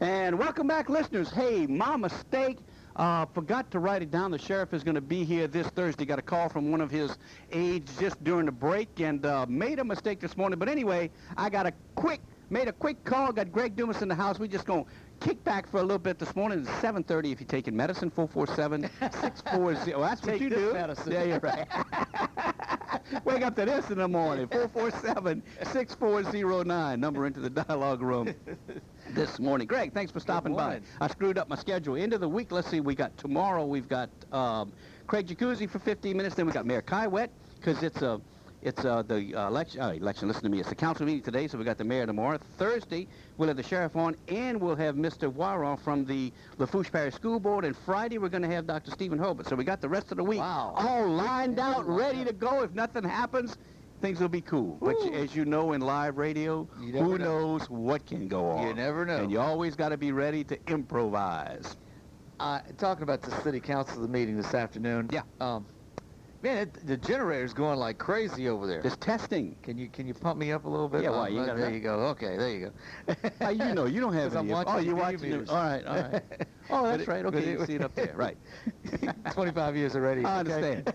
And welcome back, listeners. Hey, my mistake. Forgot to write it down. The sheriff is going to be here this Thursday. Got a call from one of his aides just during the break and made a mistake this morning. But anyway, I made a quick call. Got Greg Dumas in the house. We just going to kick back for a little bit this morning. It's 7:30 if you're taking medicine. 447-640. Well, that's what you do. Medicine. Yeah, you're right. Wake up to this in the morning. 447-6409. Number into the dialogue room this morning. Greg, thanks for stopping by. I screwed up my schedule. End of the week, let's see, we got tomorrow, we've got Craig Jacuzzi for 15 minutes, then we got Mayor Kiwet, because it's the election, listen to me, it's the council meeting today, so we got the mayor tomorrow. Thursday, we'll have the sheriff on, and we'll have Mr. Warren from the Lafourche Parish School Board, and Friday we're going to have Dr. Stephen Hobart. So we got the rest of the week all lined out, ready to go. If nothing happens, things will be cool. But as you know, in live radio, who knows what can go on. You never know. And you always got to be ready to improvise. Talking about the city council meeting this afternoon. Yeah. Man, the generator's going like crazy over there. It's testing. Can you pump me up a little bit? Yeah, why? There you go. Okay, there you go. You know, you don't have any. You're watching it. All right. Oh, that's right. Okay, you see it up there. Right. 25 years already. I understand.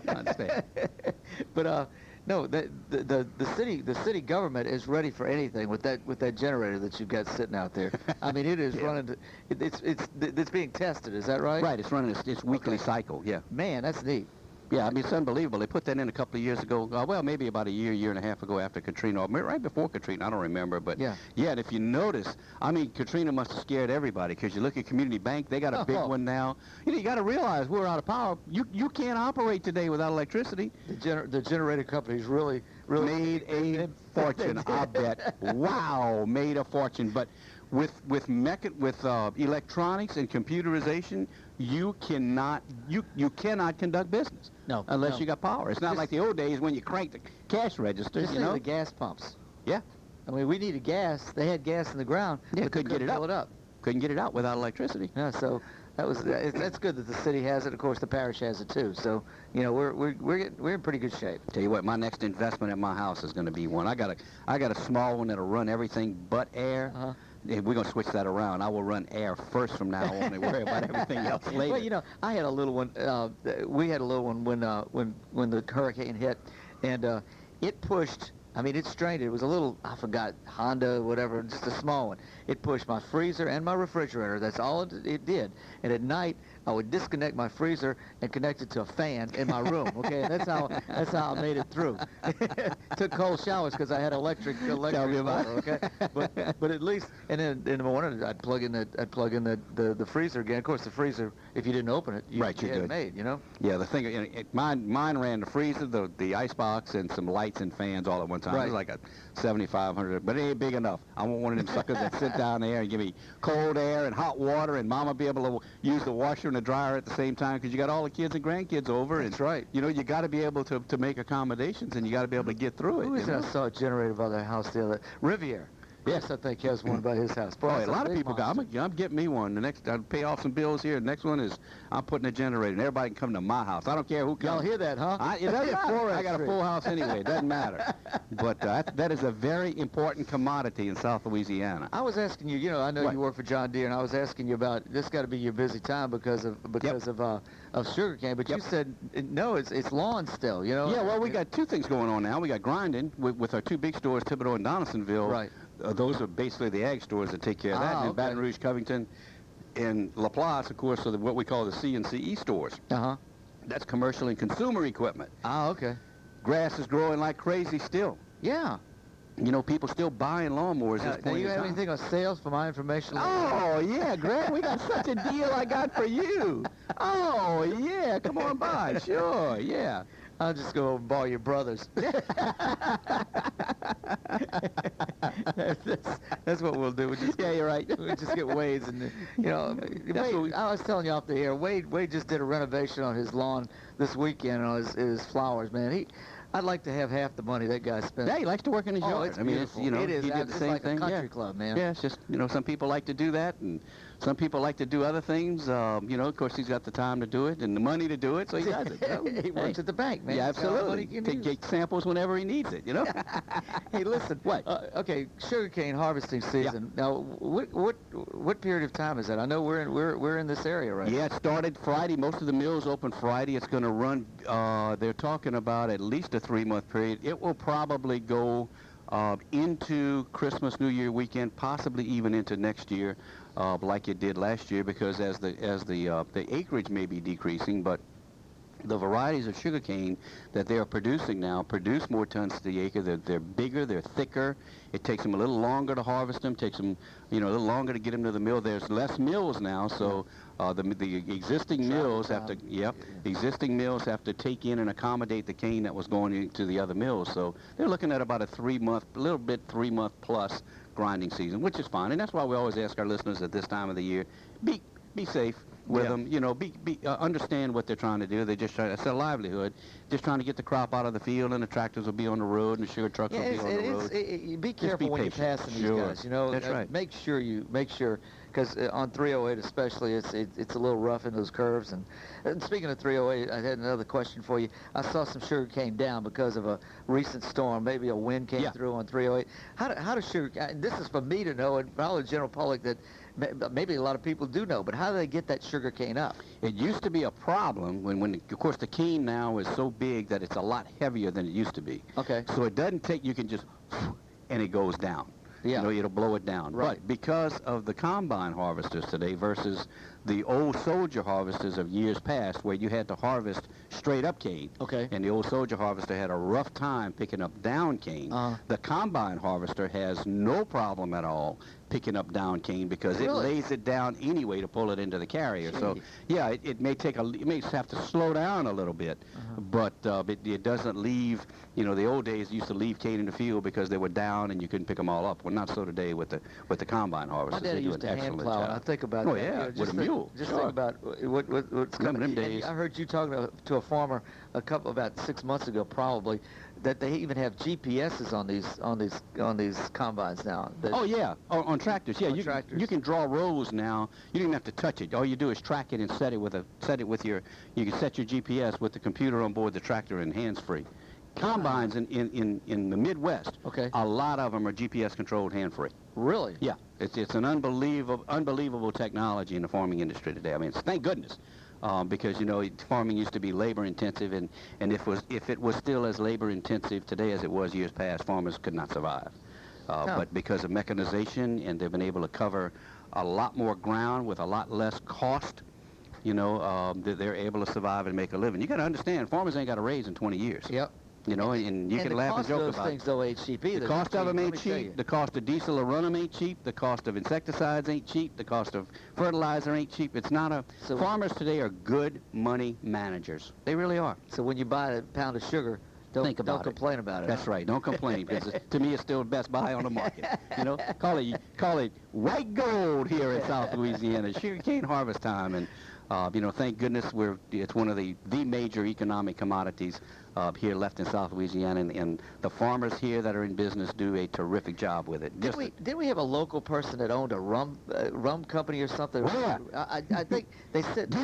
But no, the city government is ready for anything with that generator that you've got sitting out there. I mean, it is running. It's being tested. Is that right? Right. It's running its weekly cycle. Yeah. Man, that's neat. Yeah, I mean, it's unbelievable. They put that in a couple of years ago. Well, maybe about a year and a half ago after Katrina, or right before Katrina. I don't remember. But yeah, and if you notice, I mean, Katrina must have scared everybody, because you look at Community Bank, they got a big one now. You got to realize we're out of power. You can't operate today without electricity. The generator companies really made a fortune, I bet. Wow, made a fortune. But with electronics and computerization, you cannot conduct business. No, unless you got power. It's not like the old days when you cranked the cash register. Just the gas pumps. Yeah. I mean, we needed gas. They had gas in the ground. Yeah, but couldn't get it up. Couldn't get it out without electricity. Yeah, so that's good that the city has it. Of course, the parish has it too. So we're in pretty good shape. Tell you what, my next investment at my house is going to be one. I got a small one that'll run everything but air. We're going to switch that around. I will run air first from now on and worry about everything else later. Well, I had a little one. We had a little one when the hurricane hit, and it pushed. I mean, it strained. It was a little, I forgot, Honda, whatever, just a small one. It pushed my freezer and my refrigerator. That's all it did. And at night, I would disconnect my freezer and connect it to a fan in my room. Okay, and that's how I made it through. Took cold showers because I had electric motor. Okay, but at least, and then in the morning I'd plug in the freezer again. Of course, the freezer, if you didn't open it, you had it made. Yeah, the thing, mine ran the freezer, the ice box, and some lights and fans all at one time. Right. It was like a 7,500, but it ain't big enough. I want one of them suckers that sit down there and give me cold air and hot water, and Mama be able to use the washer and the dryer at the same time, because you got all the kids and grandkids over. That's right. You got to be able to make accommodations, and you got to be able to get through it. Who is that? I saw a generator by their house the other. Riviere. Yes, I think he has one by his house. Boy, a lot of people got. I'm getting me one. The next, I'll pay off some bills here. The next one is I'm putting a generator, and everybody can come to my house. I don't care who comes. Y'all hear that, huh? I got a full house anyway. It doesn't matter. But that is a very important commodity in South Louisiana. I was asking you. I know you work for John Deere, and I was asking you about this. Got to be your busy time because of sugarcane. But you said no. It's lawn still. Yeah. Well, we got two things going on now. We got grinding with our two big stores, Thibodeau and Donaldsonville. Right. Those are basically the ag stores that take care of that. And in Baton Rouge, Covington, and Laplace, of course, are what we call the C&CE stores. That's commercial and consumer equipment. Okay. Grass is growing like crazy still. Yeah. People still buying lawnmowers at this point. Do you have anything on sales for my information? Oh, yeah, Greg, we got such a deal I got for you. Oh, yeah, come on by. Sure, yeah. I'll just go over and borrow your brother's. That's what we'll do. You're right. We'll just get Wade's, and Wade, I was telling you off the air. Wade just did a renovation on his lawn this weekend on his flowers. Man, I'd like to have half the money that guy spent. Yeah, he likes to work in his yard. It's beautiful. It is. He did the same like thing. A country club, man. Yeah, it's just some people like to do that, and Some people like to do other things. You know, of course, he's got the time to do it and the money to do it, so he does it. So, He works at the bank, man. Yeah, He's got all the money absolutely. he can Take use. get samples whenever he needs it, you know? Hey, listen. What? Okay, sugarcane harvesting season. Now, what period of time is that? I know we're in this area right now. Yeah, it started Friday. Most of the mills open Friday. It's going to run, they're talking about at least a 3-month period. It will probably go into Christmas, New Year weekend, possibly even into next year, like it did last year, because as the acreage may be decreasing, but the varieties of sugarcane that they are producing now produce more tons to the acre. They're bigger, they're thicker. It takes them a little longer to harvest them. Takes them, a little longer to get them to the mill. There's less mills now, so the existing mills have to, the existing mills have to take in and accommodate the cane that was going into the other mills. So they're looking at about a 3-month, a little bit 3-month plus grinding season, which is fine. And that's why we always ask our listeners at this time of the year, be safe with them, understand what they're trying to do. They're just trying, it's a livelihood, just trying to get the crop out of the field, and the tractors will be on the road, and the sugar trucks will be on the road. Be careful when you're passing these guys. That's right. Make sure, because on 308 especially, it's a little rough in those curves. And speaking of 308, I had another question for you. I saw some sugar cane down because of a recent storm. Maybe a wind came through on 308. How does sugar? This is for me to know, and probably the general public that maybe a lot of people do know, but how do they get that sugar cane up? It used to be a problem when of course, the cane now is so big that it's a lot heavier than it used to be. Okay. So it doesn't take, you can just, and it goes down. Yeah. It'll blow it down. Right. But because of the combine harvesters today versus the old soldier harvesters of years past, where you had to harvest straight up cane, Okay. and the old soldier harvester had a rough time picking up down cane, the combine harvester has no problem at all picking up down cane because it lays it down anyway to pull it into the carrier. Gee. So yeah, it may take it may have to slow down a little bit, but it doesn't leave. The old days used to leave cane in the field because they were down and you couldn't pick them all up. Well, not so today with the combine harvesters. My dad They do used an to hand excellent plow, and job. I think about Oh that. yeah, with a mule. Just Sure. think about what's coming. Remember them days. I heard you talking to a farmer about 6 months ago, probably, that they even have GPSs on these combines now. Oh yeah, on tractors. Yeah, tractors. You can draw rows now. You don't even have to touch it. All you do is track it and set it with your. You can set your GPS with the computer on board the tractor and hands-free. Combines in the Midwest. Okay. A lot of them are GPS controlled, hand-free. Really? Yeah, it's an unbelievable technology in the farming industry today. I mean, thank goodness. Because farming used to be labor intensive, and if it was still as labor intensive today as it was years past, farmers could not survive. But because of mechanization, and they've been able to cover a lot more ground with a lot less cost, they're able to survive and make a living. You got to understand, farmers ain't got a raise in 20 years. Yep. And you can laugh and joke about it. The cost of those things, though, ain't cheap either. The cost of them ain't cheap. The cost of diesel to run them ain't cheap. The cost of insecticides ain't cheap. The cost of fertilizer ain't cheap. It's not a... So farmers today are good money managers. They really are. So when you buy a pound of sugar, don't complain about it. That's right. Don't complain, because to me it's still the best buy on the market. Call it white gold here in South Louisiana. Sugarcane harvest time, and thank goodness it's one of the major economic commodities here left in South Louisiana, and the farmers here that are in business do a terrific job with it. Didn't we have a local person that owned a rum company or something? Yeah. I think they said.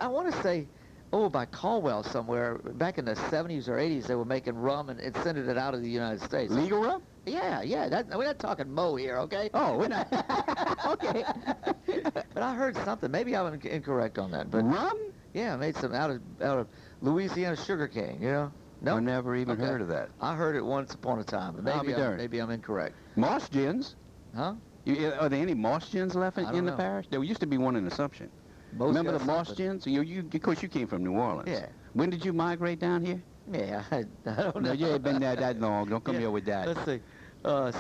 I want to say, by Caldwell somewhere, back in the 70s or 80s, they were making rum and sending it out of the United States. Legal rum? Yeah. We're not talking Mo here, okay? Oh, we're not. Okay. But I heard something. Maybe I'm incorrect on that. But rum? Yeah, made some out of Louisiana sugarcane. No, I never even heard of that. I heard it once upon a time. But maybe I'm incorrect. Moss gins? Huh? Are there any moss gins left in the parish? There used to be one in Assumption. Remember the moss gins? Of course, you came from New Orleans. Yeah. When did you migrate down here? Yeah, I don't know. No, you ain't been there that long. Don't come here with that. Let's see.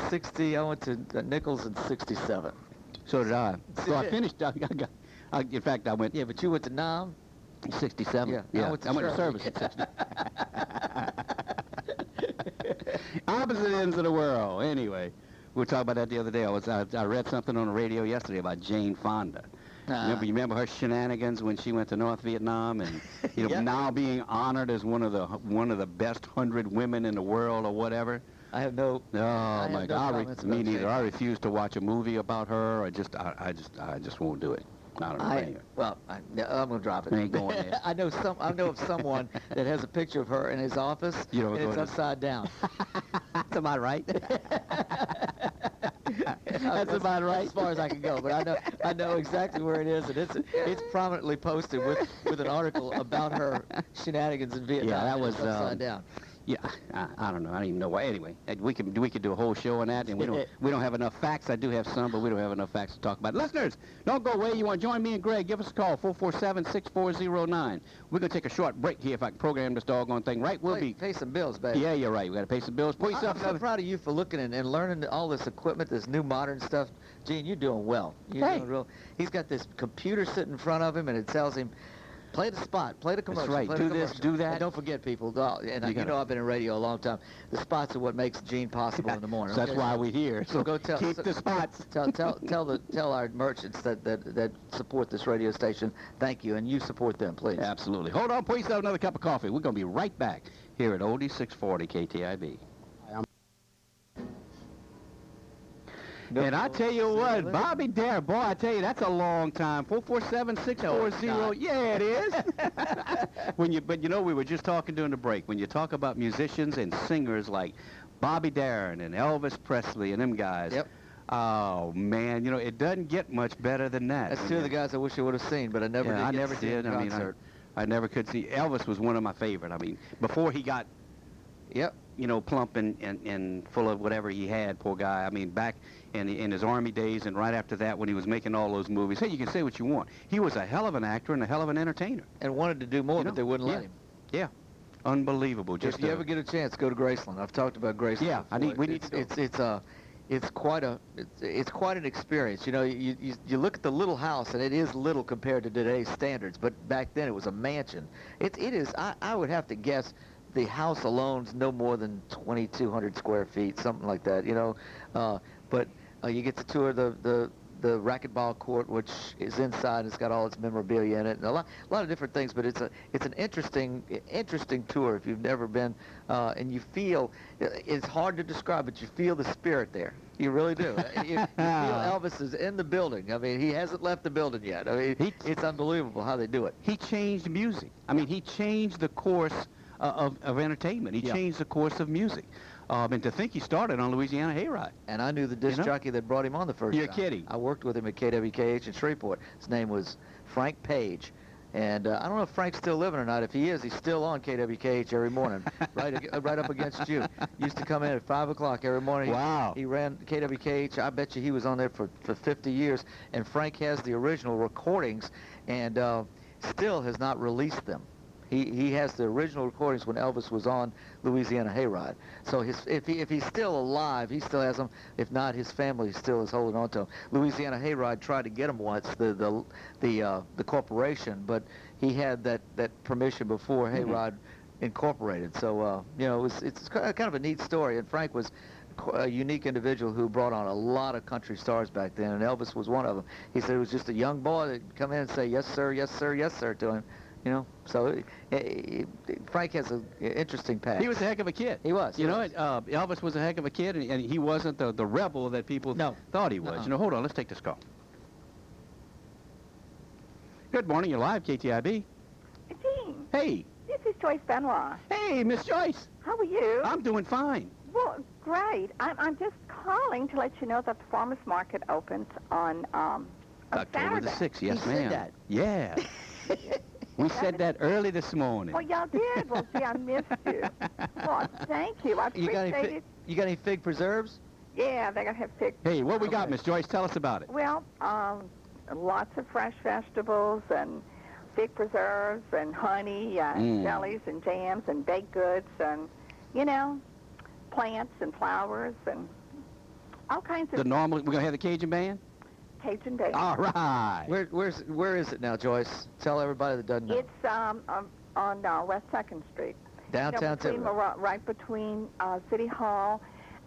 60. I went to Nichols in 67. So did I. So I finished. In fact, I went. Yeah, but you went to Nam? 67. Yeah. I went to service in 60. Opposite ends of the world. Anyway, we were talking about that the other day. I read something on the radio yesterday about Jane Fonda. You remember her shenanigans when she went to North Vietnam, and Yep. now being honored as one of the best 100 women in the world or whatever. I have no. Oh my God! comments Me about neither. Jane. I refuse to watch a movie about her. I just won't do it. I don't know. Anyway. I'm gonna drop it. I ain't going there. I know of someone that has a picture of her in his office, You don't and go it's to- upside down. That's about right. That's about right. As far as I can go, but I know exactly where it is, and it's prominently posted with an article about her shenanigans in Vietnam. Yeah, that and was, it's upside down. Yeah, I don't know. I don't even know why. Anyway, we could do a whole show on that, and we don't have enough facts. I do have some, but we don't have enough facts to talk about. Listeners, don't go away. You want to join me and Greg? Give us a call, 447-6409. We're gonna take a short break here if I can program this doggone thing right. We'll be pay some bills, baby. Yeah, you're right. We got to pay some bills. Put yourself I'm so proud of you for looking and learning all this equipment, this new modern stuff. Gene, you're doing well. You're doing real. He's got this computer sitting in front of him, and it tells him, play the spot, play the commercial. That's right. Play Do the this, commercial. do that. And don't forget, people, you know I've been in radio a long time. The spots are what makes Gene possible in the morning. So that's why we're here. So go tell. Keep the spots. Tell our merchants that support this radio station. Thank you, and you support them, please. Absolutely. Hold on. Pour yourself another cup of coffee. We're going to be right back here at Oldie 640 KTIB. And I tell you what, Bobby Darin, boy, I tell you, that's a long time. 447-640. Yeah, it is. But you know, we were just talking during the break. When you talk about musicians and singers like Bobby Darin and Elvis Presley and them guys. Yep. Oh man, you know, it doesn't get much better than that. That's two of the guys I wish I would have seen, but I never did. I never did. I mean, I never could see. Elvis was one of my favorite. I mean, before he got, you know, plump and full of whatever he had, poor guy. I mean, back in his Army days and right after that when he was making all those movies. Hey, you can say what you want. He was a hell of an actor and a hell of an entertainer. And wanted to do more, but they wouldn't let him. Yeah. Unbelievable. If you ever get a chance, go to Graceland. I've talked about Graceland. Yeah, before. we need to. It's quite an experience. You know, you look at the little house, and it is little compared to today's standards. But back then, it was a mansion. It is. I would have to guess the house alone's no more than 2,200 square feet, something like that. You know, but you get to tour the racquetball court, which is inside. It's got all its memorabilia in it, and a lot of different things. But it's an interesting tour if you've never been, and you feel it's hard to describe, but you feel the spirit there. You really do. You feel Elvis is in the building. I mean, he hasn't left the building yet. I mean, it's unbelievable how they do it. He changed music. I mean, he changed the course of entertainment. He changed the course of music. And to think he started on Louisiana Hayride. And I knew the disc jockey that brought him on the first time. You're kidding. I worked with him at KWKH in Shreveport. His name was Frank Page. And I don't know if Frank's still living or not. If he is, he's still on KWKH every morning, right up against you. Used to come in at 5 o'clock every morning. Wow. He ran KWKH. I bet you he was on there for 50 years. And Frank has the original recordings and still has not released them. He has the original recordings when Elvis was on Louisiana Hayride. So if he's still alive, he still has them. If not, his family still is holding on to him. Louisiana Hayride tried to get him once, the corporation, but he had that permission before Hayride Incorporated. So you know, it's kind of a neat story. And Frank was a unique individual who brought on a lot of country stars back then, and Elvis was one of them. He said it was just a young boy that'd come in and say yes sir, yes sir, yes sir to him. You know, so Frank has an interesting past. He was a heck of a kid. He was. Elvis was a heck of a kid, and he wasn't the rebel that people thought he was. You know, hold on, let's take this call. Good morning, you're live, KTIB. Gene. Hey. This is Joyce Benoit. Hey, Miss Joyce. How are you? I'm doing fine. Well, great. I'm just calling to let you know that the farmers market opens on October the 6th. Yes, He ma'am. said that. Yeah. We said that early this morning. Well, y'all did. Well, see, I missed you. Well, thank you. I appreciate it. You got any fig preserves? Yeah, they got to have fig. Hey, what we got, Miss Joyce? Tell us about it. Well, lots of fresh vegetables and fig preserves and honey and jellies and jams and baked goods and, you know, plants and flowers and all kinds of... We're going to have the Cajun band? Cajun band. All right. Where is it now, Joyce? Tell everybody that doesn't know. It's on West 2nd Street. Downtown Tiverton. Right between City Hall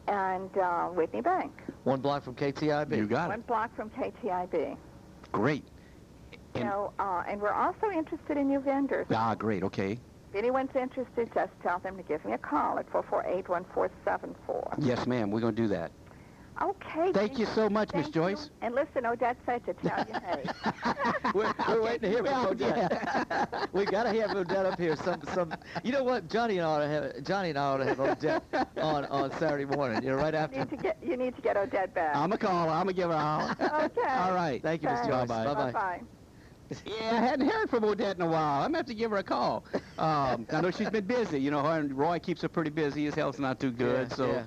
and Whitney Bank. 1 block from KTIB. You got it. 1 block from KTIB. Great. And we're also interested in new vendors. Ah, great, okay. If anyone's interested, just tell them to give me a call at 448-1474. Yes, ma'am. We're going to do that. Okay. Thank you so much, Miss Thank Joyce. you. And listen, Odette said to tell you, hey. We're waiting to hear from Odette. We got to have Odette up here. You know what? Johnny and I ought to have Odette on Saturday morning. You know, right after. You need to get Odette back. I'm going to call her. I'm going to give her a holler. Okay. All right. Thank you, Miss Joyce. Bye-bye. Bye-bye. Yeah, I hadn't heard from Odette in a while. I'm going to have to give her a call. I know she's been busy. You know, her and Roy keeps her pretty busy. His health's not too good. You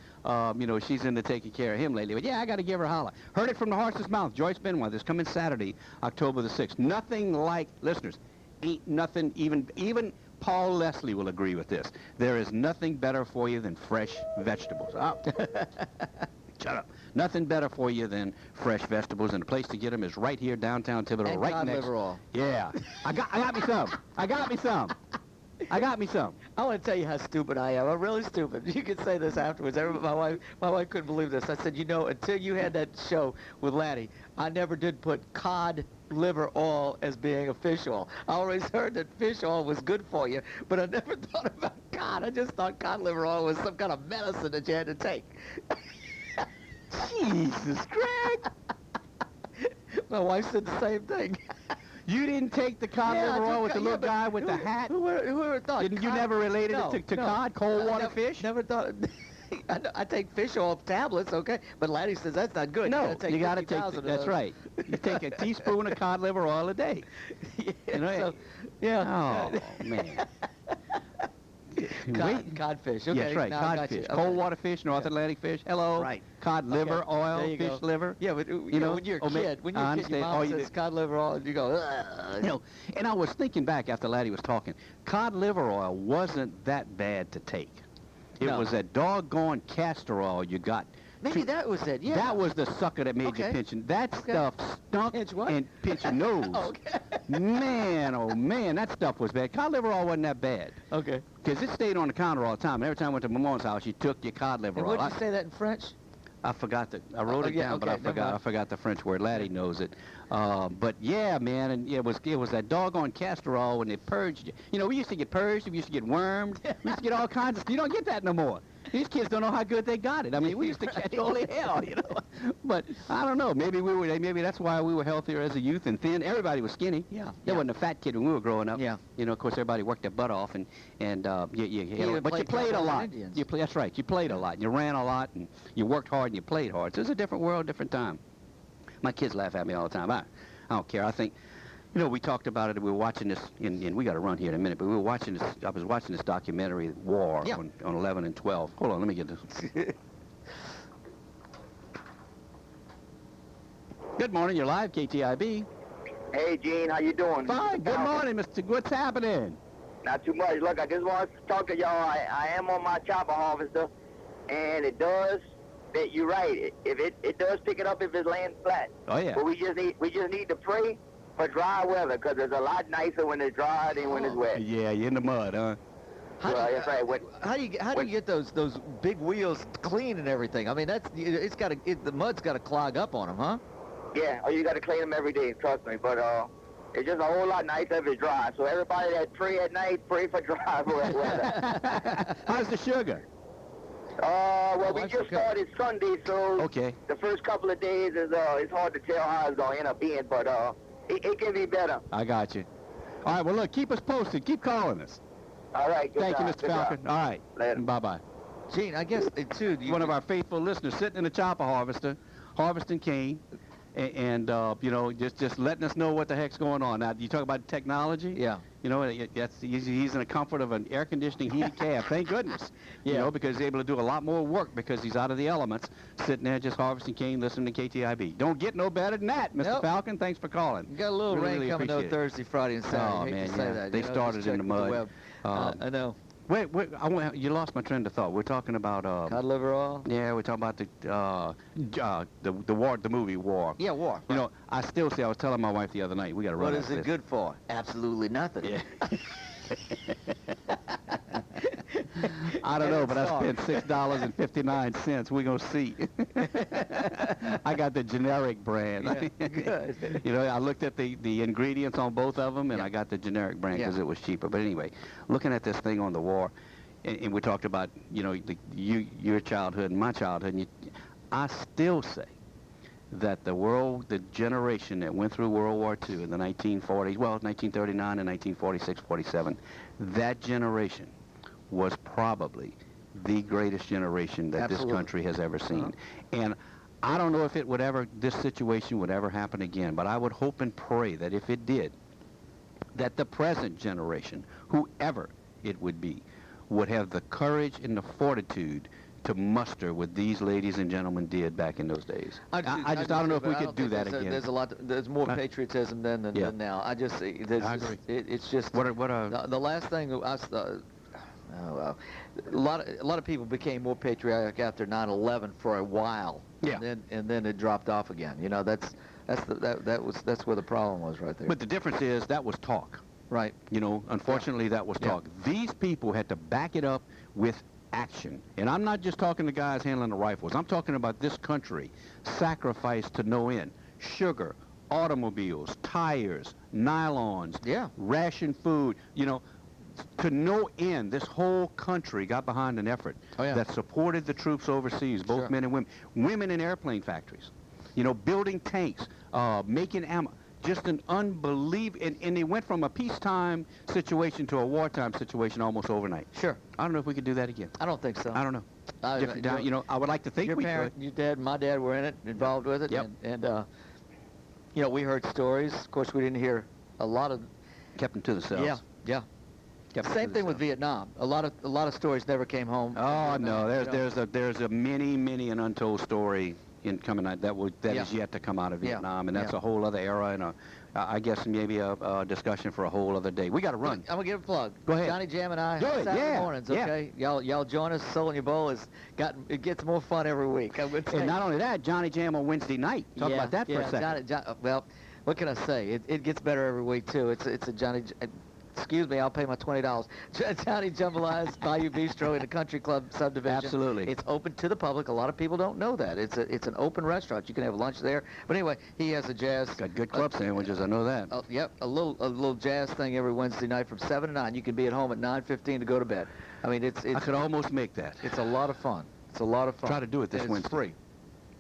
know, she's into taking care of him lately. But, yeah, I got to give her a holler. Heard it from the horse's mouth. Joyce Benoit this coming Saturday, October the 6th. Nothing like, listeners, ain't nothing, even Paul Leslie will agree with this. There is nothing better for you than fresh vegetables. Shut up. Nothing better for you than fresh vegetables, and the place to get them is right here, downtown Thibodeau, And right cod next. liver oil. Yeah. I got me some. I got me some. I got me some. I want to tell you how stupid I am. I'm really stupid. You can say this afterwards. My wife couldn't believe this. I said, you know, until you had that show with Laddie, I never did put cod liver oil as being a fish oil. I always heard that fish oil was good for you, but I never thought about cod. I just thought cod liver oil was some kind of medicine that you had to take. Jesus, Greg. My wife said the same thing. You didn't take the cod liver oil with the little guy with the hat? Who ever thought? Didn't you never related it to cod, cold water fish? Never thought. I take fish oil tablets, okay, but Laddie says that's not good. No, you got to take 50,000 of those. That's right. You take a teaspoon of cod liver oil a day. You know, yeah. Oh, man. Codfish. Okay, Yes, right. Codfish. Cold water fish, North Atlantic fish. Hello. Right. Cod liver oil, there you fish go. liver. Yeah, but you know, when you're a kid, your mom says cod liver oil, you go, ugh. You know, and I was thinking back after Laddie was talking, cod liver oil wasn't that bad to take. It was that doggone castor oil you got. Maybe that was it, yeah. That was the sucker that made you pinch. That stuff stunk and pinch your nose. Okay. Man, oh man, that stuff was bad. Cod liver oil wasn't that bad. Okay. Because it stayed on the counter all the time. And every time I went to my mom's house, she took your cod liver And oil. would you say that in French? I forgot I wrote it down, but I forgot the French word. Laddie knows it. But yeah, man, and it was that doggone castor oil when they purged you. You know, we used to get purged, we used to get wormed, we used to get all kinds of stuff. You don't get that no more. These kids don't know how good they got it. I mean, we used to catch holy hell, you know. But I don't know. Maybe that's why we were healthier as a youth and thin. Everybody was skinny. Yeah. There wasn't a fat kid when we were growing up. Yeah. You know, of course, everybody worked their butt off, but you played a lot. That's right. You played a lot. You ran a lot, and you worked hard, and you played hard. So it was a different world, different time. My kids laugh at me all the time. I don't care. I think. You know, we talked about it. We were watching this, and we got to run here in a minute. But we were watching this. I was watching this documentary, War, on 11 and 12. Hold on, let me get this. Good morning. You're live, KTIB. Hey, Gene, how you doing? Fine. Good morning, Mr. What's happening? Not too much. Look, I just want to talk to y'all. I am on my chopper harvester, and it does. You're right. It does pick it up if it's laying flat. Oh yeah. But we just need to pray for dry weather, because it's a lot nicer when it's dry than when it's wet. Yeah, you're in the mud, huh? That's right. How do you get those big wheels clean and everything? I mean, the mud's got to clog up on them, huh? Yeah. Oh, you got to clean them every day. Trust me. But it's just a whole lot nicer if it's dry. So everybody that pray at night, pray for dry weather. How's the sugar? Well, we just started Sunday, so the first couple of days is it's hard to tell how it's gonna end up being, but it can be better. I got you. All right, well, look, keep us posted. Keep calling us. All right. Thank you, Mr. Falcon. Job. All right. Later. Bye-bye. Gene, I guess, too... One of our faithful listeners sitting in the chopper harvester, harvesting cane, and you know, just letting us know what the heck's going on. Now, you talk about technology? Yeah. You know, he's in the comfort of an air conditioning heated cab. Thank goodness. You know, because he's able to do a lot more work because he's out of the elements, sitting there just harvesting cane, listening to KTIB. Don't get no better than that, Mr. Falcon. Thanks for calling. You got a little rain coming though Thursday, Friday, and Saturday. Oh, man, say that. They started in the mud. I know. Wait, you lost my train of thought. We're talking about cod liver oil. Yeah, we're talking about the war, the movie War. Yeah, War. Right. You know, I still say I was telling my wife the other night we got to run. What is it good for? Absolutely nothing. Yeah. I don't know, but I spent $6.59. We're going to see. I got the generic brand. Yeah, good. You know, I looked at the ingredients on both of them, and I got the generic brand because it was cheaper. But anyway, looking at this thing on the war, and we talked about, you know, your childhood and my childhood, and I still say that the generation that went through World War II in the 1940s, well, 1939 and 1946, 47, that generation was probably the greatest generation that this country has ever seen. And I don't know if this situation would ever happen again, but I would hope and pray that if it did, that the present generation, whoever it would be, would have the courage and the fortitude to muster what these ladies and gentlemen did back in those days. I don't know if we could do that again. There's more patriotism then than now. I agree. It's just the last thing a lot of people became more patriotic after 9/11 for a while. Yeah. And then it dropped off again. You know, that's where the problem was right there. But the difference is that was talk. Right. You know, unfortunately that was talk. These people had to back it up with action. And I'm not just talking to guys handling the rifles. I'm talking about this country sacrificed to no end. Sugar, automobiles, tires, nylons, ration food, you know, to no end. This whole country got behind an effort that supported the troops overseas, both men and women. Women in airplane factories, you know, building tanks, making ammo. Just an unbelievable, and they went from a peacetime situation to a wartime situation almost overnight. Sure. I don't know if we could do that again. I don't think so. I don't know. You know, I would like to think we could. Your dad, my dad were in it, involved with it. Yep. And you know, we heard stories. Of course, we didn't hear a lot of. Kept them to themselves. Yeah. Same thing with Vietnam. A lot of stories never came home. Oh no, there's a many an untold story in coming out that is yet to come out of Vietnam, and that's a whole other era, and I guess maybe a discussion for a whole other day. We got to run. I'm gonna give a plug. Go ahead. Johnny Jam and I Good, Saturday mornings. Okay, y'all join us. Soul in Your Bowl it gets more fun every week. I'm gonna tell and you. not only that, Johnny Jam on Wednesday night. Talk about that for a second. Well, what can I say? It gets better every week too. It's a Johnny. Excuse me, I'll pay my $20. Johnny Jambalay's Bayou Bistro in the Country Club subdivision. Absolutely. It's open to the public. A lot of people don't know that. It's an open restaurant. You can have lunch there. But anyway, he has a jazz. Got good club sandwiches. I know that. Yep, a little jazz thing every Wednesday night from 7 to 9. You can be at home at 9:15 to go to bed. I mean, it's. I could almost make that. It's a lot of fun. It's a lot of fun. Try to do it this Wednesday. It's free.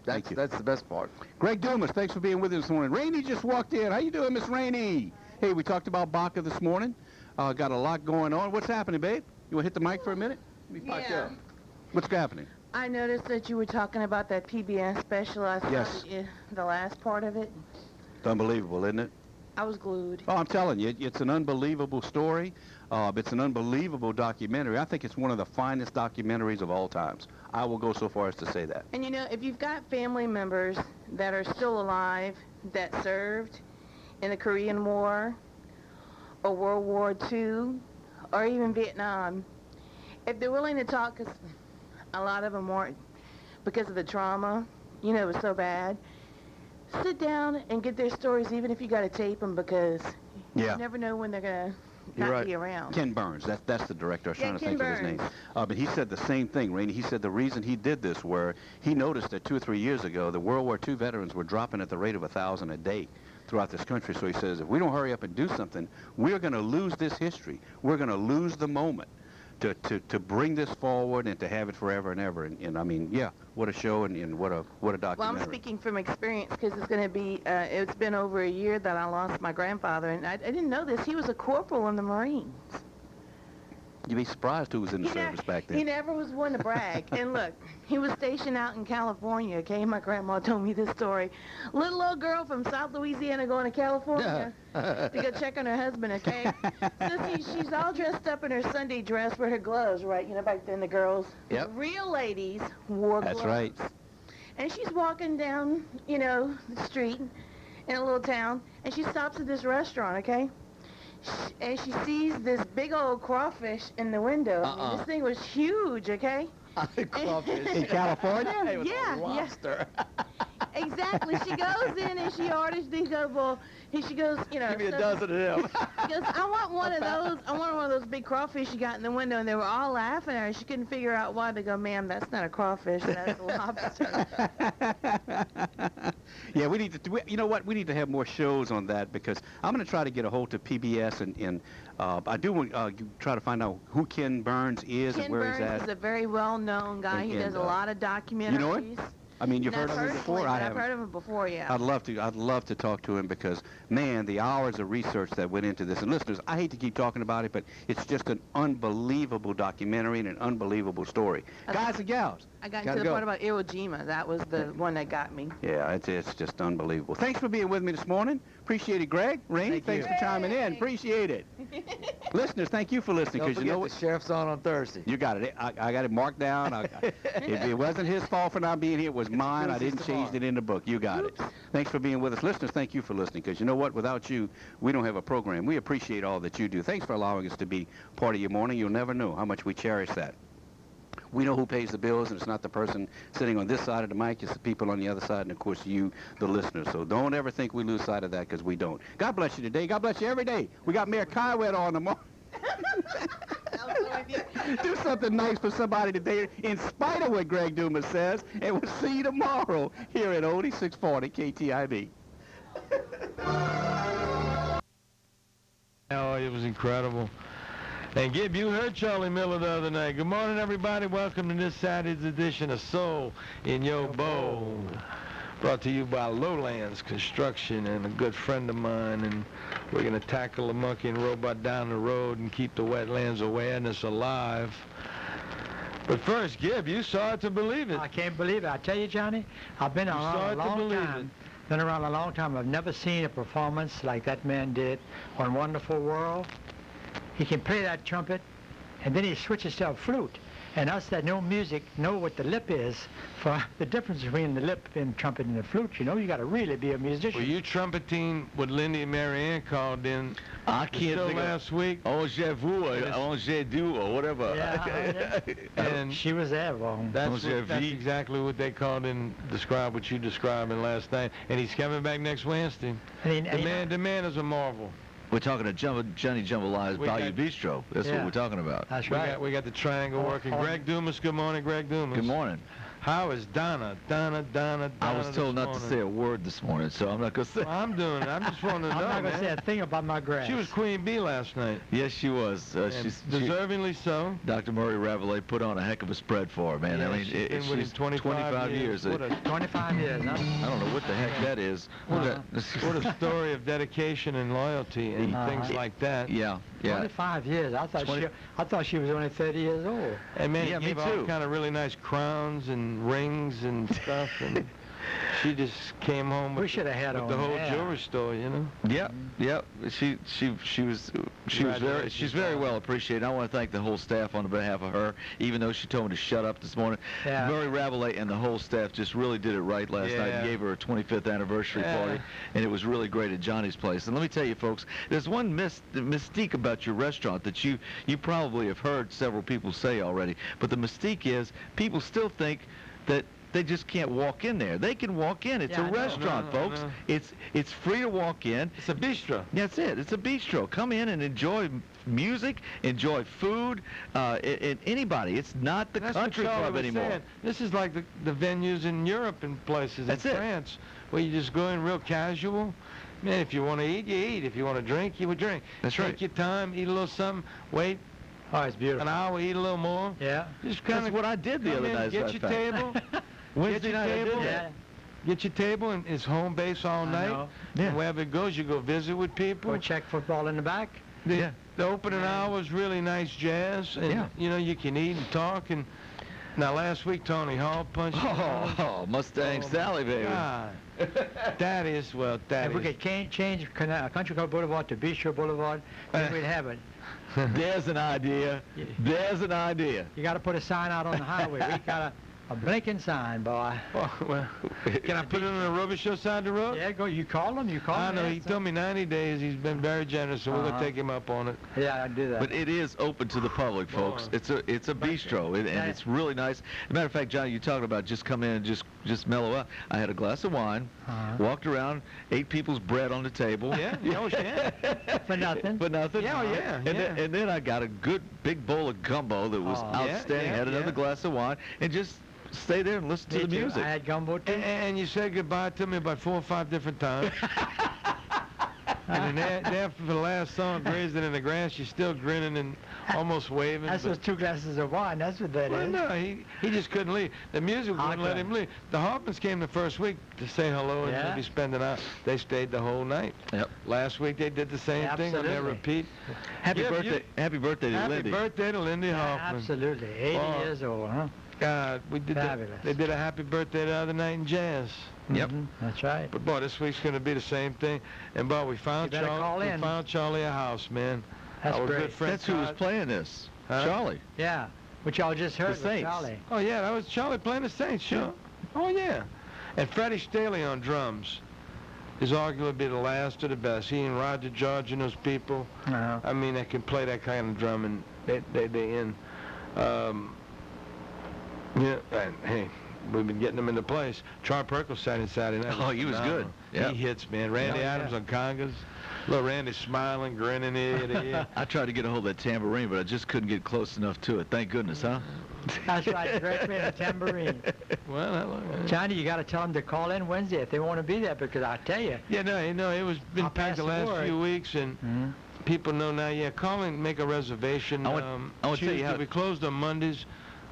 Thank you. That's the best part. Greg Dumas, thanks for being with us this morning. Rainey just walked in. How you doing, Miss Rainey? Hey, we talked about Baca this morning. Got a lot going on. What's happening, babe? You want to hit the mic for a minute? Let me pop you up. What's happening? I noticed that you were talking about that PBS special. I saw the last part of it. It's unbelievable, isn't it? I was glued. Oh, I'm telling you, it's an unbelievable story. It's an unbelievable documentary. I think it's one of the finest documentaries of all times. I will go so far as to say that. And you know, if you've got family members that are still alive that served in the Korean War, or World War II, or even Vietnam, if they're willing to talk, because a lot of them weren't, because of the trauma, you know, it was so bad, sit down and get their stories, even if you got to tape them, because you never know when they're going to not be around. Ken Burns, that's the director. I was trying to think Ken of his name. Burns. But he said the same thing, Rainey. He said the reason he did this were he noticed that 2 or 3 years ago, the World War II veterans were dropping at the rate of 1,000 a day throughout this country. So he says, if we don't hurry up and do something, we're going to lose this history. We're going to lose the moment to bring this forward and to have it forever and ever. And I mean, what a show and what a documentary. Well, I'm speaking from experience, because it's going to be, it's been over a year that I lost my grandfather, and I didn't know this. He was a corporal in the Marines. You'd be surprised who was in the service back then. He never was one to brag. And look, he was stationed out in California, okay? My grandma told me this story. Little old girl from South Louisiana going to California to go check on her husband, okay? So she's all dressed up in her Sunday dress with her gloves, right? You know, back then the girls. Yep. Real ladies wore gloves. That's right. And she's walking down, you know, the street in a little town, and she stops at this restaurant, okay? And she sees this big old crawfish in the window. I mean, this thing was huge, okay? Crawfish. In California? Yeah. Exactly. She goes in and she orders these double. She goes, you know. Give me a dozen of them. She goes, I want one of those. I want one of those big crawfish you got in the window, and they were all laughing at her. She couldn't figure out why. They go, ma'am, that's not a crawfish. That's a lobster. Yeah, we need to. You know what? We need to have more shows on that because I'm going to try to get a hold of PBS and I do want try to find out who Ken Burns is and where he's at. Ken Burns is a very well-known guy. He does a lot of documentaries. You know it? I mean, you've heard of him before? I've heard of him before, yeah. I'd love to talk to him because, man, the hours of research that went into this. And listeners, I hate to keep talking about it, but it's just an unbelievable documentary and an unbelievable story. Guys and gals, I got to the part about Iwo Jima. That was the one that got me. Yeah, it's just unbelievable. Thanks for being with me this morning. Appreciate it, Greg. Rainey, thanks for chiming in. Appreciate it. Listeners, thank you for listening. Don't forget the sheriff's on Thursday. You got it. I got it marked down. It wasn't his fault for not being here. It was mine. I didn't change it in the book. You got it. Thanks for being with us. Listeners, thank you for listening because you know what? Without you, we don't have a program. We appreciate all that you do. Thanks for allowing us to be part of your morning. You'll never know how much we cherish that. We know who pays the bills, and it's not the person sitting on this side of the mic. It's the people on the other side, and, of course, you, the listeners. So don't ever think we lose sight of that because we don't. God bless you today. God bless you every day. We got Mayor Kywet on tomorrow. Do something nice for somebody today in spite of what Greg Dumas says, and we'll see you tomorrow here at Oldie 640 KTIB. Oh, it was incredible. And Gib, you heard Charlie Miller the other night. Good morning, everybody. Welcome to this Saturday's edition of Soul in Your Bowl. Brought to you by Lowlands Construction and a good friend of mine. And we're going to tackle the monkey and robot down the road and keep the wetlands awareness alive. But first, Gib, you saw it to believe it. I can't believe it. I tell you, Johnny, I've been around a long time. Been around a long time. I've never seen a performance like that man did on Wonderful World. He can play that trumpet, and then he switches to a flute. And us that know music know what the lip is for the difference between the lip and trumpet and the flute. You know, you got to really be a musician. Were you trumpeting what Lindy and Marianne called in I can't think last week? Oh, j'ai vu, oh, j'ai dû, or whatever. Yeah, and she was there, well. That's exactly what they called in, describe what you described in last night. And he's coming back next Wednesday. The man is a marvel. We're talking to Johnny Jambalaya Bayou Bistro. That's what we're talking about. That's right. We got the triangle working. Greg Dumas, good morning, Greg Dumas. Good morning. How is Donna? I was told not to say a word this morning, so I'm not going to say. Well, I'm doing it. I'm just wanting to know, I'm not going to say a thing about my grass. She was Queen Bee last night. Yes, she was. She's deservingly so. Dr. Murray Ravelay put on a heck of a spread for her, man. Yeah, I mean, she's 25 years. 25 years, huh? I don't know what the heck that is. What a story of dedication and loyalty and things like that. Yeah. 25 years. I thought she was only 30 years old. And man, yeah, he gave all kind of really nice crowns and rings and stuff, and she just came home with the whole jewelry store, you know. She's very well appreciated. I want to thank the whole staff on behalf of her, even though she told me to shut up this morning. Yeah. Murray Ravelay and the whole staff just really did it right last night and gave her a 25th anniversary party, and it was really great at Johnny's place. And let me tell you, folks, there's one mystique about your restaurant that you probably have heard several people say already, but the mystique is people still think that they just can't walk in there. They can walk in. It's a restaurant, folks. No. It's free to walk in. It's a bistro. That's it. It's a bistro. Come in and enjoy music, enjoy food. Anybody. It's not the country club anymore. Saying. This is like the venues in Europe and places in France where you just go in real casual. Man, if you want to eat, you eat. If you want to drink, you would drink. That's right. Take your time, eat a little something, wait. Oh, it's beautiful. An hour, eat a little more. Yeah. Just kind of what I did the other night. Get your table. Wednesday night I did that. Get your table, and it's home base all night. And wherever it goes, you go visit with people. Go check football in the back. The opening hour was really nice jazz, and you know you can eat and talk. And now last week Tony Hall punched. Mustang Sally, baby. God. That is. If we could change Country Club Boulevard to Bistro Boulevard, then we'd have it. There's an idea. There's an idea. You got to put a sign out on the highway. a blinking sign, boy. Well, can I put it on the Robichaux side of the road? Yeah, go. You call him. I know. He told me 90 days. He's been very generous, so we're going to take him up on it. Yeah, I do that. But it is open to the public, folks. It's a bistro, and it's really nice. As a matter of fact, Johnny, you talking about just come in and just mellow out. I had a glass of wine, walked around, ate people's bread on the table. Yeah, yeah. For nothing. For nothing. Yeah, And then I got a good big bowl of gumbo that was outstanding. Had another glass of wine, and just stay there and listen to the music. I had gumbo too. And you said goodbye to me about 4 or 5 different times. And then after the last song, Grazing in the Grass, you're still grinning and almost waving. That's those 2 glasses of wine. That's what that is. No, he just couldn't leave. The music wouldn't let him leave. The Hoffmans came the first week to say hello and maybe spend the night. They stayed the whole night. Yep. Last week they did the same thing on their repeat. Happy birthday to Lindy. Happy birthday to Lindy Hoffman. Absolutely. 80 years old, huh? God, we did they did a happy birthday the other night in jazz. Yep. That's right. But boy, this week's going to be the same thing. And boy, we found Charlie a house, man. That's Our great. good friend That's who was playing this. Huh? Charlie. Yeah. Which y'all just heard The Saints. Charlie. Oh yeah, that was Charlie playing the Saints, sure. Oh yeah. And Freddie Staley on drums is arguably the last of the best. He and Roger George and those people. I mean, they can play that kind of drum, and they in. Yeah, and hey, we've been getting them into place. Johnny Percle Saturday night. Oh, he was good. Yeah. He hits, man. Randy Adams on congas. Little Randy smiling, grinning ear to ear. I tried to get a hold of that tambourine, but I just couldn't get close enough to it. Thank goodness, huh? That's right, direct me a tambourine. Well, Johnny, you got to tell them to call in Wednesday if they want to be there, because I tell you. Yeah, no, it was been packed the last few weeks, and people know now. Yeah, call and make a reservation. I want to tell you how we closed on Mondays.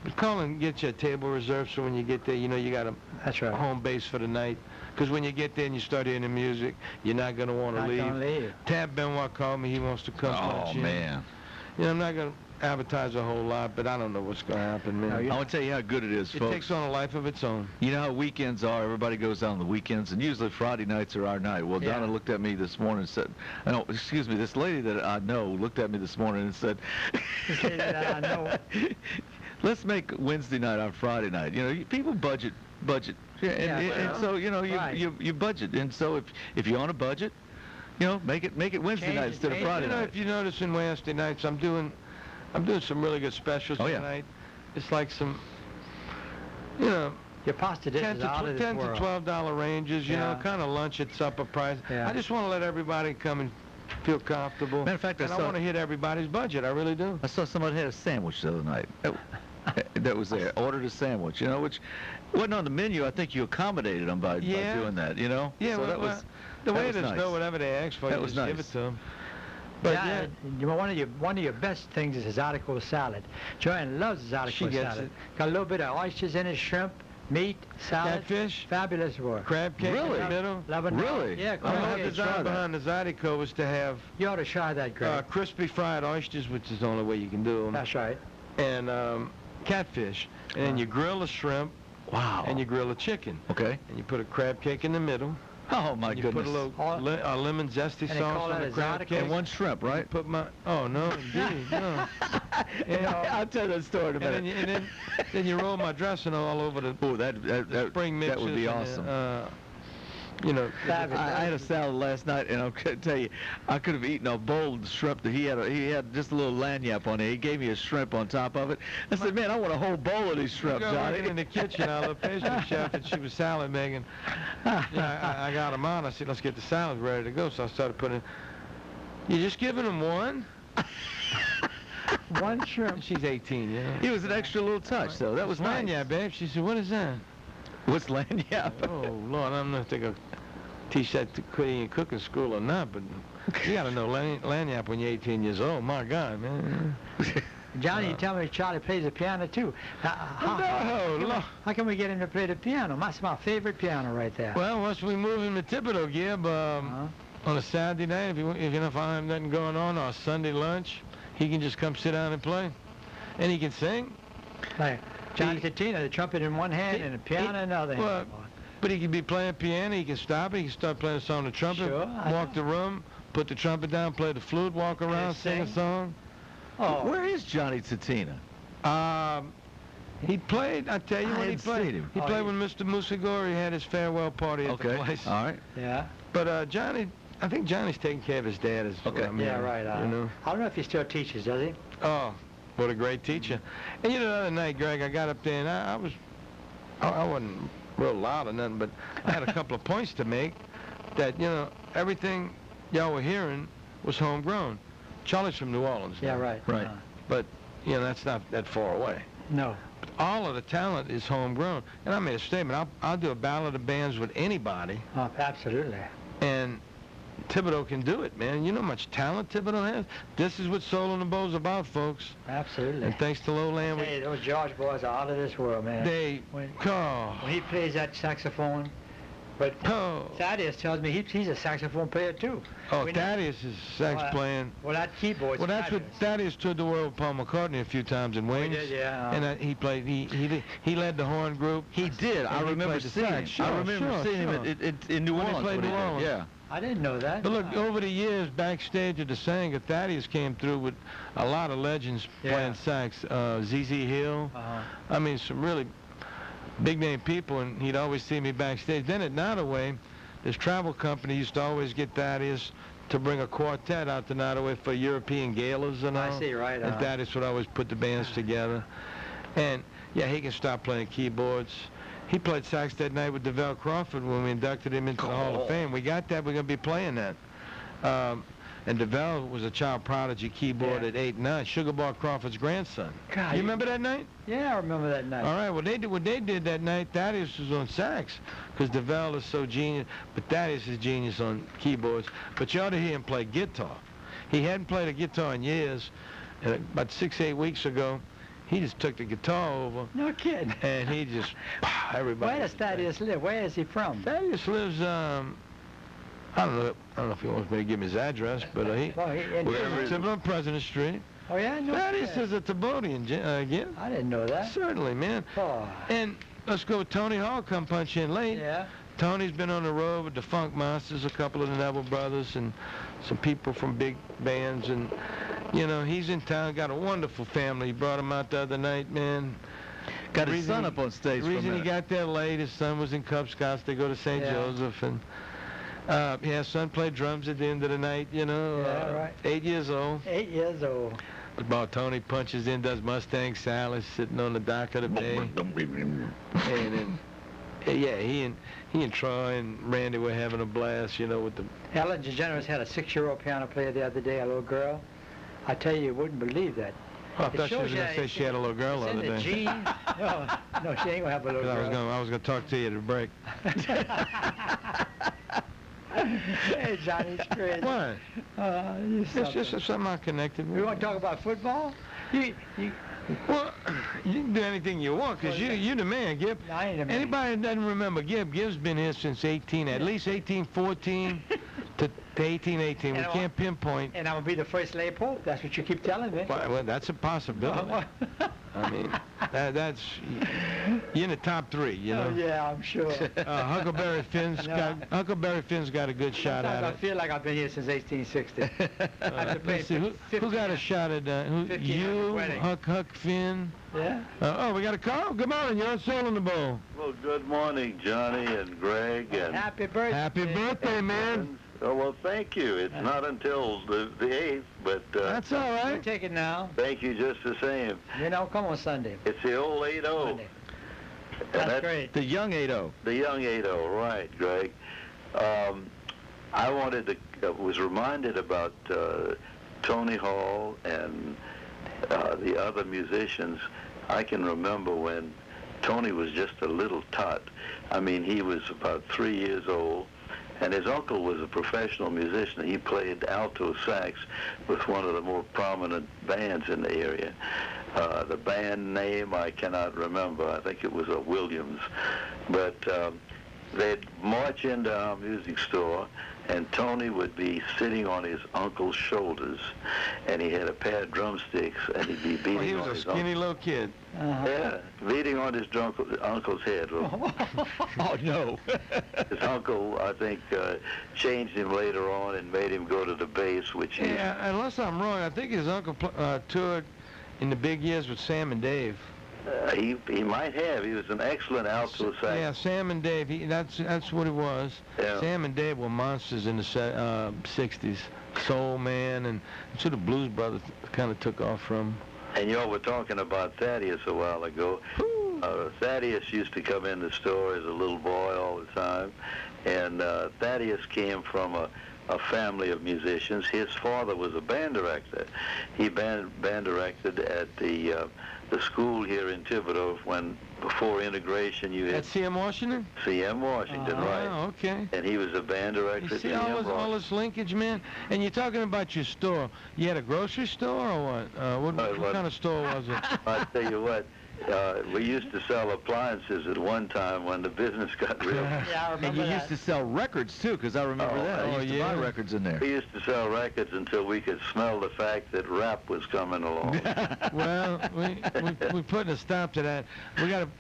But call and get you a table reserved, so when you get there, you know you got a home base for the night. Because when you get there and you start hearing the music, you're not going to want to leave. Tab Benoit called me. He wants to come. Oh, man. You know, I'm not going to advertise a whole lot, but I don't know what's going to happen, man. I want to tell you how good it is, folks. It takes on a life of its own. You know how weekends are. Everybody goes out on the weekends, and usually Friday nights are our night. Well, Donna looked at me this morning and said, no, excuse me, this lady that I know looked at me this morning and said, this lady that I know. Let's make Wednesday night our Friday night. You know, people budget. Yeah, and so you know you budget, and so if you're on a budget, you know, make it Wednesday night instead of Friday night. If you notice in Wednesday nights, I'm doing some really good specials tonight. It's like some, you know, your pasta dish is out of this world. $10 to $12 ranges. You know, kind of lunch at supper price. I just want to let everybody come and feel comfortable. Matter of fact, I want to hit everybody's budget. I really do. I saw somebody had a sandwich the other night. That was there. Ordered a sandwich, you know, which wasn't on the menu. I think you accommodated them by doing that, you know. Yeah, so well, the waiters know whatever they ask for. That you was just nice. Give it to them. But one of your best things is his article salad. Joanne loves his article salad. Got a little bit of oysters in it, shrimp, meat, salad, catfish, fabulous work. Crab cake in the middle. Really? Yeah. The design behind the Zydeco was to have. You ought to try that, Greg. Crispy fried oysters, which is the only way you can do them. That's right. And catfish, and then you grill the shrimp. Wow. And you grill the chicken. Okay. And you put a crab cake in the middle. Oh my goodness. You put a little lemon zesty sauce on the crab cake. And one shrimp, right? Oh no, indeed, no. I'll tell that story in a minute. And then you roll my dressing all over the. Oh, that spring mixes. That would be awesome. You know, I had a salad last night, and I'll tell you, I could have eaten a bowl of shrimp that he had just a little lanyap on it. He gave me a shrimp on top of it. I said, man, I want a whole bowl of these shrimp, Johnny. In the kitchen, I love pastry chef, and she was salad making. I got them on. I said, let's get the salad ready to go. So I started putting. You just giving them one? One shrimp. She's 18, you know. It was an extra little touch, though. That was nice. Lanyap, babe. She said, what is that? What's lanyap? Oh, Lord, I'm not going to teach that to cooking school or not, but you got to know lanyap when you're 18 years old. My God, man. Johnny, you tell me Charlie plays the piano, too. How can we get him to play the piano? That's my favorite piano right there. Well, once we move him to Thibodeau, Gib, on a Saturday night, if you don't find nothing going on, or Sunday lunch, he can just come sit down and play. And he can sing. Like Johnny Tatina, the trumpet in one hand and the piano in the other hand. But he can be playing piano, he can stop it, he can start playing a song on the trumpet, walk the room, put the trumpet down, play the flute, walk around, sing a song. Oh. Where is Johnny Tatina? He played, I tell you when he played. He played when Mr. Musagori had his farewell party at the place. All right. Yeah. But Johnny, I think Johnny's taking care of his dad as well. Yeah, right. You know? I don't know if he still teaches, does he? Oh, what a great teacher. And you know, the other night, Greg, I got up there and I wasn't real loud or nothing, but I had a couple of points to make that, you know, everything y'all were hearing was homegrown. Charlie's from New Orleans. Yeah, right. Right. But, you know, that's not that far away. No. But all of the talent is homegrown. And I made a statement. I'll do a ballad of bands with anybody. Oh, absolutely. And Thibodeau can do it, man. You know how much talent Thibodeau has? This is what Soul on the Bow's about, folks. Absolutely. And thanks to Lowland, Hey, those George boys are out of this world, man. When he plays that saxophone, but Thaddeus tells me he's a saxophone player too. Oh, Thaddeus is sax playing. Well, that keyboard. Well, that's what Thaddeus toured the world with Paul McCartney a few times in Wings. He did, yeah. And he played. He led the horn group. He did. I remember seeing him. I remember seeing him in New Orleans. He played New Orleans. Yeah. I didn't know that. But look, over the years, backstage at the Sanger, Thaddeus came through with a lot of legends playing sax. Z.Z. Hill. I mean, some really big-name people, and he'd always see me backstage. Then at Nottoway, this travel company used to always get Thaddeus to bring a quartet out to Nottoway for European galas and all. I see, right. And Thaddeus would always put the bands together. And, yeah, he can stop playing keyboards. He played sax that night with DeVell Crawford when we inducted him into the Hall of Fame. We got that. We're going to be playing that. And DeVell was a child prodigy keyboard at 8 and 9. Sugar Bar Crawford's grandson. God, you remember that night? Yeah, I remember that night. All right. Well, what they did that night, Thaddeus was on sax because DeVell is so genius, but Thaddeus is genius on keyboards. But you ought to hear him play guitar. He hadn't played a guitar in years. And about 6-8 weeks ago, he just took the guitar over. No kidding. And he just, everybody. Where does Thaddeus live? Where is he from? Thaddeus lives, I don't know if he wants me to give him his address, but wherever he's on President Street. Oh, yeah? No. Thaddeus is a Tabodian, again. I didn't know that. Certainly, man. Oh. And let's go with Tony Hall, come punch in late. Yeah. Tony's been on the road with the Funk Monsters, a couple of the Neville Brothers, and some people from big bands. And, you know, he's in town, got a wonderful family. He brought him out the other night, man. Got his son up on stage. The reason he got there late, his son was in Cub Scouts. They go to St. Joseph. And his son played drums at the end of the night, you know. Yeah, right. 8 years old. 8 years old. But Tony punches in, does Mustang Sally sitting on the dock of the bay. And then, yeah, he and Troy and Randy were having a blast, you know, with the... Ellen DeGeneres had a 6-year-old piano player the other day, a little girl. I tell you wouldn't believe that. Oh, I thought she was going to say she had a little girl the other day. Gene? No, she ain't going to have a little girl. I was going to talk to you at the break. Hey, Johnny, it's crazy. What? It's just something I connected with. You want to talk about football? Well, you can do anything you want, because you're the man, Gib. I ain't the man. Anybody that doesn't remember Gib's been here since at least 1814 to 1818. We can't pinpoint. And I'm going to be the first lay pope. That's what you keep telling me. Well, that's a possibility. I mean, that's... You're in the top 3, you know? Oh, yeah, I'm sure. Huckleberry Finn's got a good shot at it. I feel like I've been here since 1860. Let's see, who got a shot at that? You, Huck Finn? Yeah. We got a call. Good morning. You're on Soul in the Bowl. Well, good morning, Johnny and Greg. And happy birthday. Happy birthday, man. Oh, well, thank you. It's not until the 8th, but... that's all right. We'll take it now. Thank you just the same. You know, come on Sunday. It's the old 8-0. That's great. The young 8-0. The young 8-0, right, Greg. I was reminded about Tony Hall and the other musicians. I can remember when Tony was just a little tot. I mean, he was about 3 years old. And his uncle was a professional musician. He played alto sax with one of the more prominent bands in the area. The band name I cannot remember. I think it was a Williams. But they'd march into our music store, and Tony would be sitting on his uncle's shoulders, and he had a pair of drumsticks, and he'd be beating on his He was a skinny little kid. Yeah, beating on his uncle's head. Oh, no. His uncle, I think, changed him later on and made him go to the bass, which he... Yeah, unless I'm wrong, I think his uncle toured in the big years with Sam and Dave. He might have. He was an excellent alto sax. Yeah, Sam and Dave. That's what it was. Yeah. Sam and Dave were monsters in the 60s. Soul Man, and so the Blues Brothers kind of took off from. And y'all were talking about Thaddeus a while ago. Thaddeus used to come in the store as a little boy all the time, and Thaddeus came from a family of musicians. His father was a band director. He band directed at the school here in Thibodeau before integration you had... At C.M. Washington? C.M. Washington, right. Oh, okay. And he was a band director You at see C.M. all this linkage, man? And you're talking about your store. You had a grocery store or what? What kind of store was it? I'll tell you what. We used to sell appliances at one time when the business got real. Yeah, I remember And you that. used to sell records, too, because I remember that. I used to buy records in there. We used to sell records until we could smell the fact that rap was coming along. Well, we're putting a stop to that.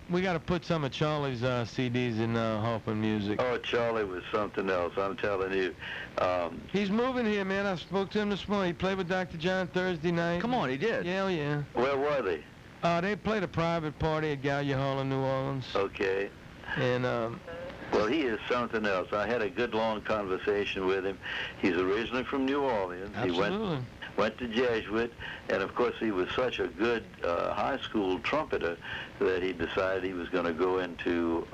We gotta put some of Charlie's CDs in Hoffman Music. Oh, Charlie was something else, I'm telling you. He's moving here, man. I spoke to him this morning. He played with Dr. John Thursday night. Come on, he did. Yeah, yeah. Where were they? They played a private party at Gallia Hall in New Orleans. Okay. And Well, he is something else. I had a good long conversation with him. He's originally from New Orleans. absolutely. He went to Jesuit, and of course he was such a good high school trumpeter that he decided he was going to go into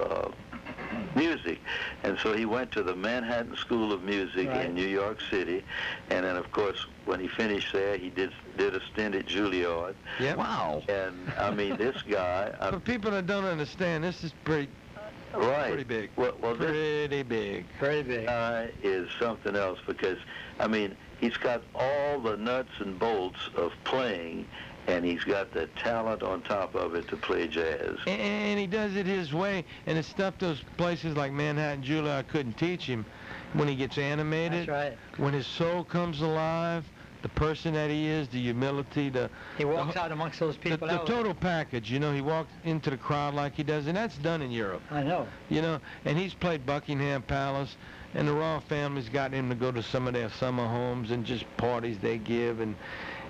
music. And so he went to the Manhattan School of Music in New York City, and then of course when he finished there he did a stint at Juilliard. Yep. Wow. And I mean this guy, For people that don't understand, this is pretty big. Well, Pretty big. Very big. guy is something else because, I mean, he's got all the nuts and bolts of playing, and he's got the talent on top of it to play jazz. And he does it his way, and it's stuff those places like Manhattan Juilliard couldn't teach him. When he gets animated, That's right. when his soul comes alive, the person that he is, the humility, He walks out amongst those the people. total package, you know, he walks into the crowd like he does, and that's done in Europe, I know. you know, and he's played Buckingham Palace, and the royal family's got him to go to some of their summer homes and just parties they give, and,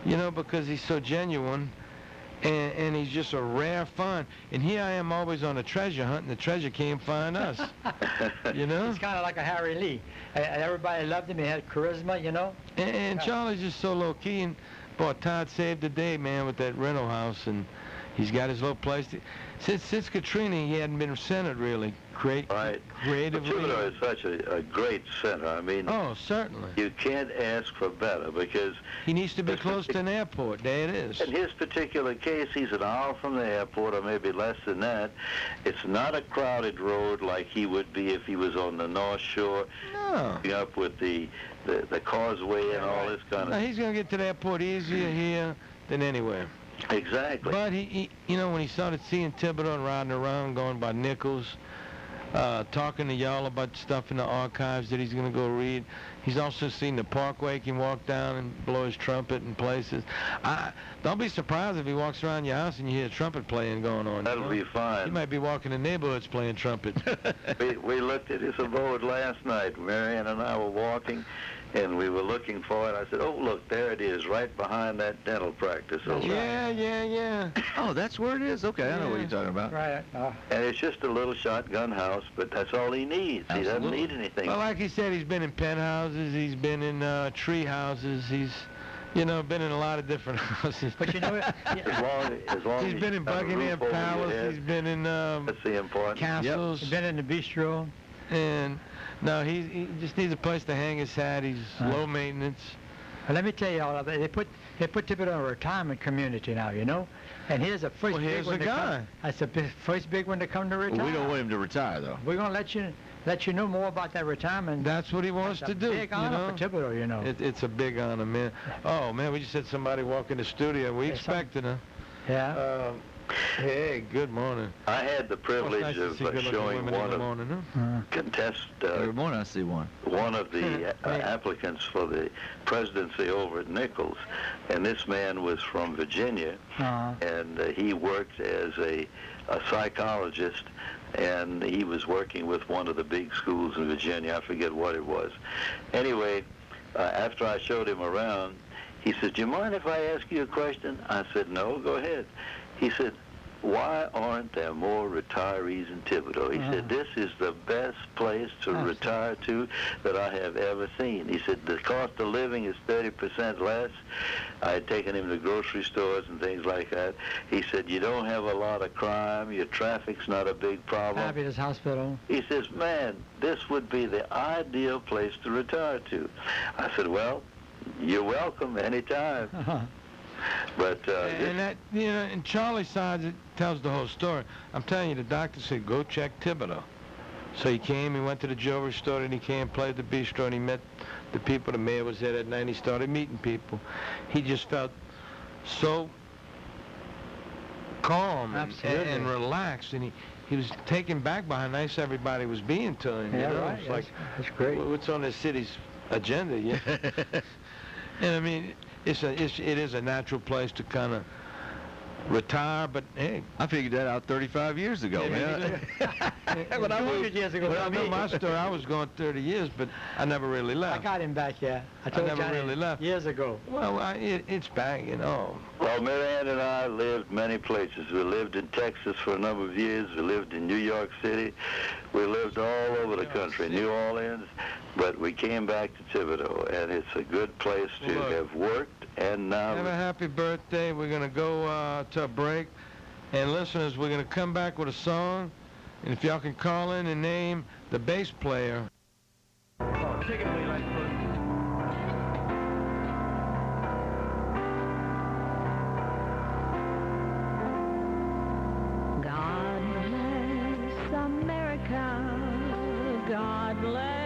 you know, because he's so genuine, and he's just a rare find, and here I am always on a treasure hunt, and the treasure can't find us, you know? He's kind of like a Harry Lee. Everybody loved him. He had charisma, you know. And Charlie's just so low-key, and boy, Todd saved the day, man, with that rental house, and he's got his little place. Since Katrina, he hadn't been centered, really, creatively. Thibodeau is such a great center. I mean, Oh, certainly. you can't ask for better because He needs to be close to an airport. There it is. in his particular case, he's an hour from the airport or maybe less than that. It's not a crowded road like he would be if he was on the North Shore, No. up with the causeway and all this kind No, of... he's going to get to the airport easier here than anywhere. Exactly. But he, you know, when he started seeing Thibodeau and riding around, going by Nichols, talking to y'all about stuff in the archives that he's going to go read. He's also seen the Parkway. He can walk down and blow his trumpet in places. Don't be surprised if he walks around your house and you hear trumpet playing going on. That'll be fine. He might be walking the neighborhoods playing trumpet. We looked at his abode last night. Marianne and I were walking, and we were looking for it. I said, oh, look, there it is, right behind that dental practice over there. Yeah. Oh, that's where it is? Okay, I know what you're talking about. Right. And it's just a little shotgun house, but that's all he needs. He doesn't Absolutely. need anything. Well, like he said, he's been in penthouses. He's been in tree houses. He's, you know, been in a lot of different houses. But you know, As long He's as been you in have a roof Buckingham over your Palace. head, He's been in that's the important. castles. he's been in the bistro. And no, he just needs a place to hang his hat. He's low maintenance. Well, let me tell you all, they put Thibodeau in a retirement community now, you know. And here's the first Well, big here's one the to guy. come. That's the first big one to come to retire. Well, we don't want him to retire, though. We're gonna let you know more about that retirement. That's what he wants That's to do. a big honor you know? for Thibodeau, you know. It's a big honor, man. Oh man, we just had somebody walk in the studio. We Hey, expected her. Yeah. Hey, good morning. I had the Well, it's privilege nice to of see good-looking showing women in one the of morning, huh? Every morning I see one. one of the applicants for the presidency over at Nichols, and this man was from Virginia, and he worked as a psychologist, and he was working with one of the big schools in Virginia. I forget what it was. Anyway, after I showed him around, he said, "Do you mind if I ask you a question?" I said, "No, go ahead." He said, why aren't there more retirees in Thibodeau? He said, this is the best place to retire to that I have ever seen. He said, the cost of living is 30% less. I had taken him to grocery stores and things like that. He said, you don't have a lot of crime. Your traffic's not a big problem. Fabulous hospital. He says, man, this would be the ideal place to retire to. I said, well, you're welcome anytime. But and that, you know, and Charlie's side, it tells the whole story. I'm telling you, the doctor said, go check Thibodeau. So he came, he went to the jewelry store, and he came, played the bistro, and he met the people. The mayor was there that night, and he started meeting people. He just felt so calm and relaxed, and he was taken back by how nice everybody was being to him. Yeah, you know? right. It's like, that's great. What's on the city's agenda? Yeah. And I mean, it is a natural place to kind of retire, but hey, I figured that out 35 years ago, man. When I moved years ago, I know my story. I was going 30 years, but I never really left. I got him back, yeah. I never Johnny really left. years ago. Well, it's back, you know. Well, Marianne and I lived many places. We lived in Texas for a number of years. We lived in New York City. We lived all over the country, New Orleans. But we came back to Thibodeau, and it's a good place to have worked and now. Have a happy birthday. We're going to go to a break. And listeners, we're going to come back with a song. And if y'all can call in and name the bass player. Oh, take it away, Lightfoot. God bless America. God bless